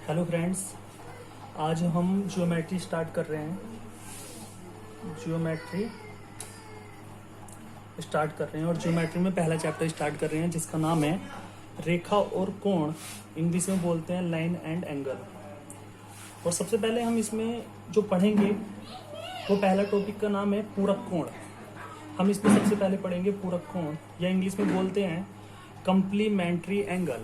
Hello friends, आज हम geometry start कर रहे हैं। ज्योमेट्री स्टार्ट कर रहे हैं और ज्योमेट्री में पहला चैप्टर स्टार्ट कर रहे हैं जिसका नाम है रेखा और कोण। इंग्लिश में बोलते हैं लाइन एंड एंगल। और सबसे पहले हम इसमें जो पढ़ेंगे वो पहला टॉपिक का नाम है पूरक कोण। हम इसमें सबसे पहले पढ़ेंगे पूरक कोण, या इंग्लिश में बोलते हैं कम्प्लीमेंट्री एंगल।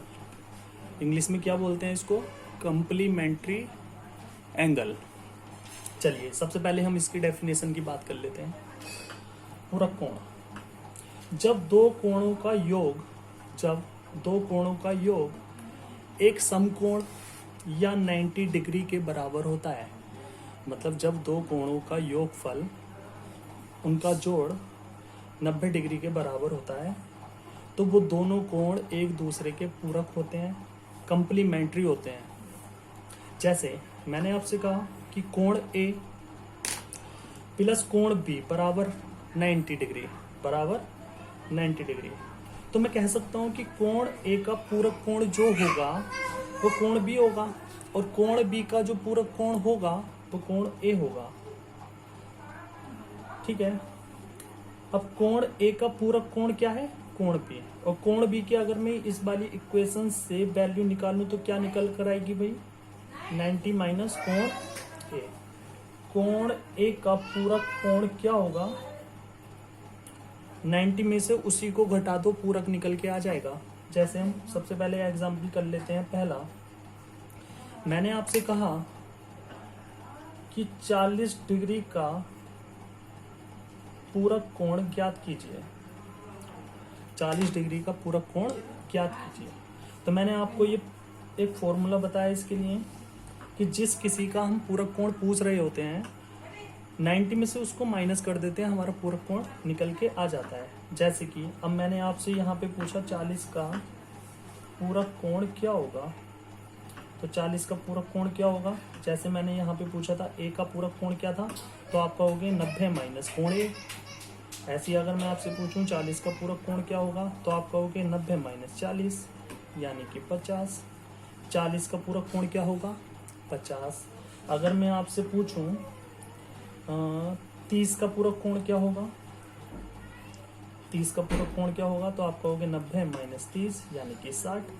इंग्लिश में क्या बोलते हैं इसको? Complementary angle. चलिए सबसे पहले हम इसकी डेफिनेशन की बात कर लेते हैं। पूरक कोण, जब दो कोणों का योग एक समकोण या 90 डिग्री के बराबर होता है। मतलब जब दो कोणों का योगफल, उनका जोड़ 90 डिग्री के बराबर होता है तो वो दोनों कोण एक दूसरे के पूरक होते हैं, कम्प्लीमेंट्री होते हैं। जैसे मैंने आपसे कहा कि कोण ए प्लस कोण बी बराबर 90 डिग्री, तो मैं कह सकता हूं कि कोण ए का पूरक कोण जो होगा वो कोण बी होगा, और कोण बी का जो पूरक कोण होगा वो कोण ए होगा। ठीक है। अब कोण ए का पूरक कोण क्या है? कोण बी। और कोण बी की अगर मैं इस वाली इक्वेशन से वैल्यू निकालूं तो क्या निकल कर आएगी भाई? 90 माइनस कोण ए। कोण ए का पूरक कोण क्या होगा? 90 में से उसी को घटा दो, पूरक निकल के आ जाएगा। जैसे हम सबसे पहले एग्जाम्पल कर लेते हैं। पहला, मैंने आपसे कहा कि 40 डिग्री का पूरक कोण ज्ञात कीजिए। 40 डिग्री का पूरक कोण ज्ञात कीजिए। तो मैंने आपको ये एक फॉर्मूला बताया इसके लिए कि जिस किसी का हम पूरक कोण पूछ रहे होते हैं 90 में से उसको माइनस कर देते हैं, हमारा पूरक कोण निकल के आ जाता है। जैसे कि अब मैंने आपसे यहाँ पे पूछा 40 का पूरक कोण क्या होगा, तो 40 का पूरक कोण क्या होगा? जैसे मैंने यहाँ पे पूछा था ए का पूरक कोण क्या था, तो आप कहोगे 90 माइनस कोण ए। ऐसे अगर मैं आपसे पूछूं 40 का पूरक कोण क्या होगा, तो आप कहोगे 90 माइनस 40 यानी कि 50। 40 का पूरक कोण क्या होगा? 50। अगर मैं आपसे पूछूं 30 का पूरक कोण क्या होगा? 30 का पूरक कोण क्या होगा, तो आप कहोगे 90 माइनस 30 यानी कि 60।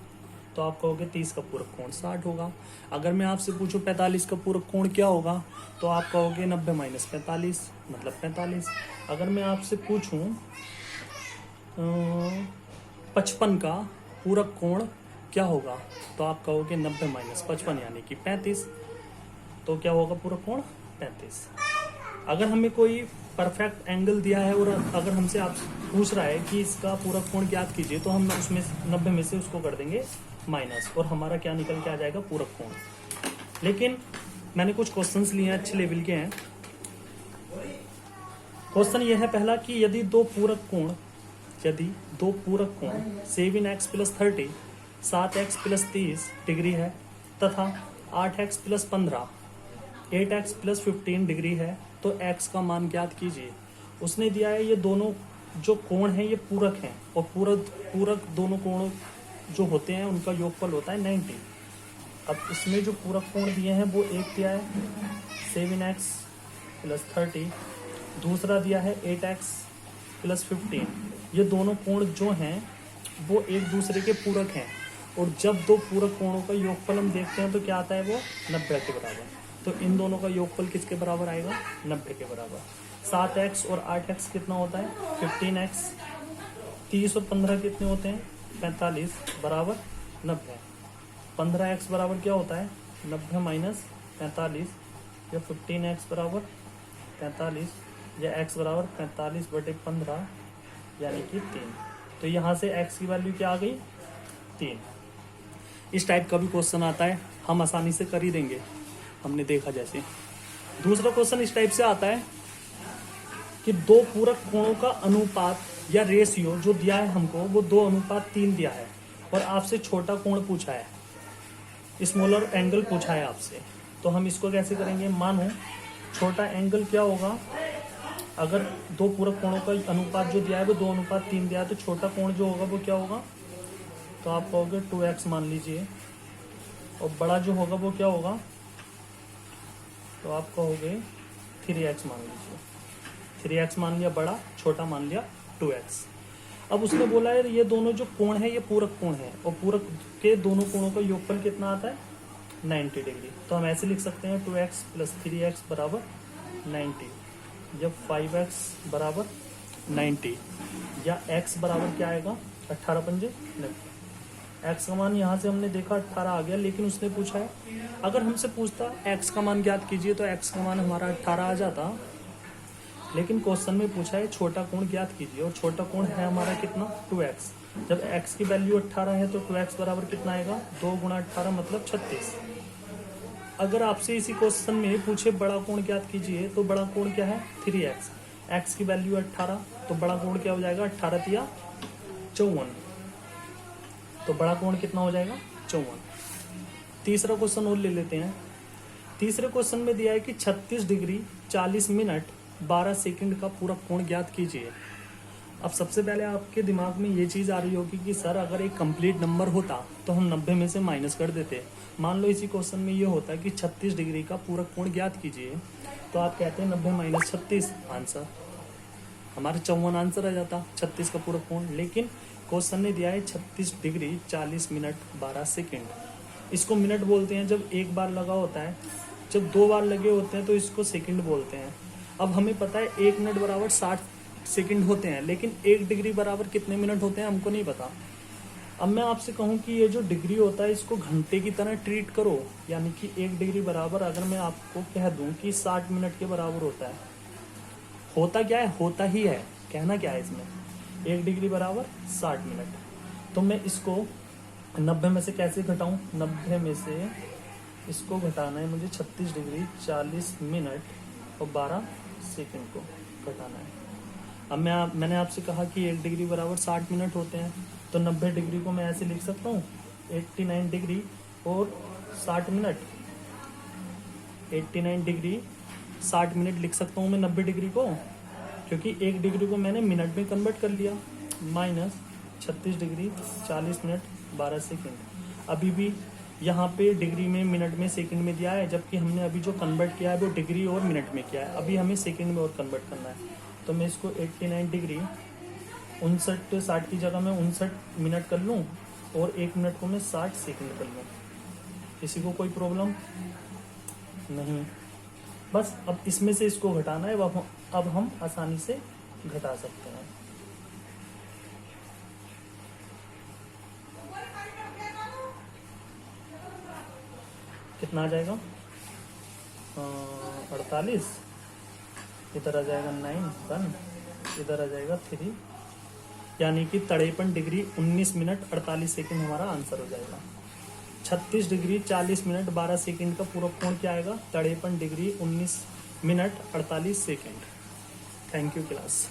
तो आप कहोगे 30 का पूरक कोण 60 होगा। अगर मैं आपसे पूछूं 45 का पूरक कोण क्या होगा, तो आप कहोगे 90 माइनस 45 मतलब 45। अगर मैं आपसे पूछूं 55 का पूरक कोण क्या होगा, तो आप कहोगे 90 माइनस 55 यानी कि 35। तो क्या होगा पूरक कोण? 35। अगर हमें कोई परफेक्ट एंगल दिया है और अगर हमसे आप पूछ रहा है कि इसका पूरक कोण ज्ञात कीजिए, तो हम उसमें 90 में से उसको कर देंगे माइनस, और हमारा क्या निकल के आ जाएगा? पूरक कोण। लेकिन मैंने कुछ क्वेश्चंस लिए हैं, अच्छे लेवल के हैं। क्वेश्चन ये है पहला कि यदि दो पूरक कोण 7x plus 30 7x plus 30 degree है तथा 8x plus 15 8x plus 15 degree है, तो x का मान ज्ञात कीजिए। उसने दिया है ये दोनों जो कोण हैं ये पूरक हैं, और पूरक दोनों कोण जो होते हैं उनका योगफल होता है 90। अब इसमें जो पूरक कोण दिए हैं वो एक दिया है 7x प्लस 30, दूसरा दिया है 8x प्लस 15। ये दोनों कोण जो हैं वो एक दूसरे के पूरक हैं, और जब दो पूरक कोणों का योगफल हम देखते हैं तो क्या आता है? वो 90 के बराबर। तो इन दोनों का योगफल किसके बराबर आएगा? 90 के बराबर। 7x और 8x कितना होता है? 15x। 30 और 15 कितने होते हैं? 45 बराबर 90। 15x बराबर क्या होता है? 90 माइनस 45, या 15x बराबर 45, या x बराबर 45/15 यानी कि 3। तो यहाँ से x की वैल्यू क्या आ गई? 3। इस टाइप का भी क्वेश्चन आता है, हम आसानी से कर ही देंगे, हमने देखा जैसे। दूसरा क्वेश्चन इस टाइप से आता है कि दो पूरक कोणों का अनुपात या रेशियो जो दिया है हमको वो 2:3 दिया है, और आपसे छोटा कोण पूछा है, स्मॉलर एंगल पूछा है आपसे। तो हम इसको कैसे करेंगे? मानो छोटा एंगल क्या होगा? अगर दो पूरक कोणों का अनुपात जो दिया है वो 2:3 दिया है, तो छोटा कोण जो होगा वो क्या होगा? तो आप कहोगे 2x मान लीजिए, और बड़ा जो होगा वो क्या होगा, तो आप कहोगे 3x मान लीजिए। 3x मान लिया बड़ा, छोटा मान लिया 2x। अब उसने बोला है ये दोनों जो कोण है ये पूरक कोण है, और पूरक के दोनों कोणों का योगफल कितना आता है 90 डिग्री। तो हम ऐसे लिख सकते हैं 2x प्लस 3x बराबर 90, जब 5x बराबर 90, या x बराबर क्या आएगा 18 पंजे 90। x का मान यहाँ से हमने देखा 18 आ गया, लेकिन उसने पूछा है, अगर हमसे पूछता x का मान ज्ञात कीजिए तो x का मान हमारा 18 आ जाता, लेकिन क्वेश्चन में पूछा है छोटा कोण ज्ञात कीजिए, और छोटा कोण है हमारा कितना 2x। जब x की वैल्यू 18 है तो 2x बराबर कितना आएगा 2 गुणा 18 मतलब 36। अगर आपसे इसी क्वेश्चन में पूछे बड़ा कोण ज्ञात कीजिए तो बड़ा कोण क्या है 3x, x की वैल्यू 18, तो बड़ा कोण क्या हो जाएगा 18 तिया 54, तो बड़ा कोण कितना हो जाएगा 54। तीसरा क्वेश्चन और ले लेते हैं। तीसरे क्वेश्चन में दिया है कि 36 डिग्री 40 मिनट 12 सेकंड का पूरा कोण ज्ञात कीजिए। अब सबसे पहले आपके दिमाग में ये चीज़ आ रही होगी कि सर अगर एक कंप्लीट नंबर होता तो हम 90 में से माइनस कर देते। मान लो इसी क्वेश्चन में ये होता है कि 36 डिग्री का पूरा कोण ज्ञात कीजिए, तो आप कहते हैं 90 माइनस 36 आंसर, हमारा 54 आंसर आ जाता 36 का पूरा कोण। लेकिन क्वेश्चन ने दिया है 36 डिग्री 40 मिनट 12 सेकंड। इसको मिनट बोलते हैं जब एक बार लगा होता है, जब 2 बार लगे होते हैं तो इसको सेकंड बोलते हैं। अब हमें पता है 1 मिनट बराबर 60 सेकंड होते हैं, लेकिन 1 डिग्री बराबर कितने मिनट होते हैं हमको नहीं पता। अब मैं आपसे कहूँ कि ये जो डिग्री होता है इसको घंटे की तरह ट्रीट करो, यानी कि 1 डिग्री बराबर अगर मैं आपको कह दूँ कि 60 मिनट के बराबर होता है, होता क्या है, होता ही है, कहना क्या है इसमें 1 डिग्री बराबर 60 मिनट। तो मैं इसको 90 में से कैसे घटाऊं, 90 में से इसको घटाना है मुझे 36 डिग्री 40 मिनट और 12 सेकंड को घटाना है। अब मैंने आपसे कहा कि 1 डिग्री बराबर 60 मिनट होते हैं, तो 90 डिग्री को मैं ऐसे लिख सकता हूँ 89 डिग्री और 60 मिनट, 89 डिग्री 60 मिनट लिख सकता हूँ मैं 90 डिग्री को, क्योंकि 1 डिग्री को मैंने मिनट में कन्वर्ट कर लिया, माइनस 36 डिग्री 40 मिनट 12 सेकंड। अभी भी यहाँ पे डिग्री में मिनट में सेकंड में दिया है, जबकि हमने अभी जो कन्वर्ट किया है वो डिग्री और मिनट में किया है, अभी हमें सेकंड में और कन्वर्ट करना है। तो मैं इसको 89 डिग्री 60 की जगह मैं 59 मिनट कर लूँ और 1 मिनट को मैं 60 सेकंड कर लूँ। किसी को कोई प्रॉब्लम नहीं, बस अब इसमें से इसको घटाना है, अब हम आसानी से घटा सकते हैं। कितना आ जाएगा 48, इधर आ जाएगा 9 1, इधर आ जाएगा 3, यानी कि 53 डिग्री 19 मिनट 48 सेकंड हमारा आंसर हो जाएगा। 36 डिग्री 40 मिनट 12 सेकंड का पूरा कोण क्या आएगा 53 degree 19 minute 48 second. Thank you class.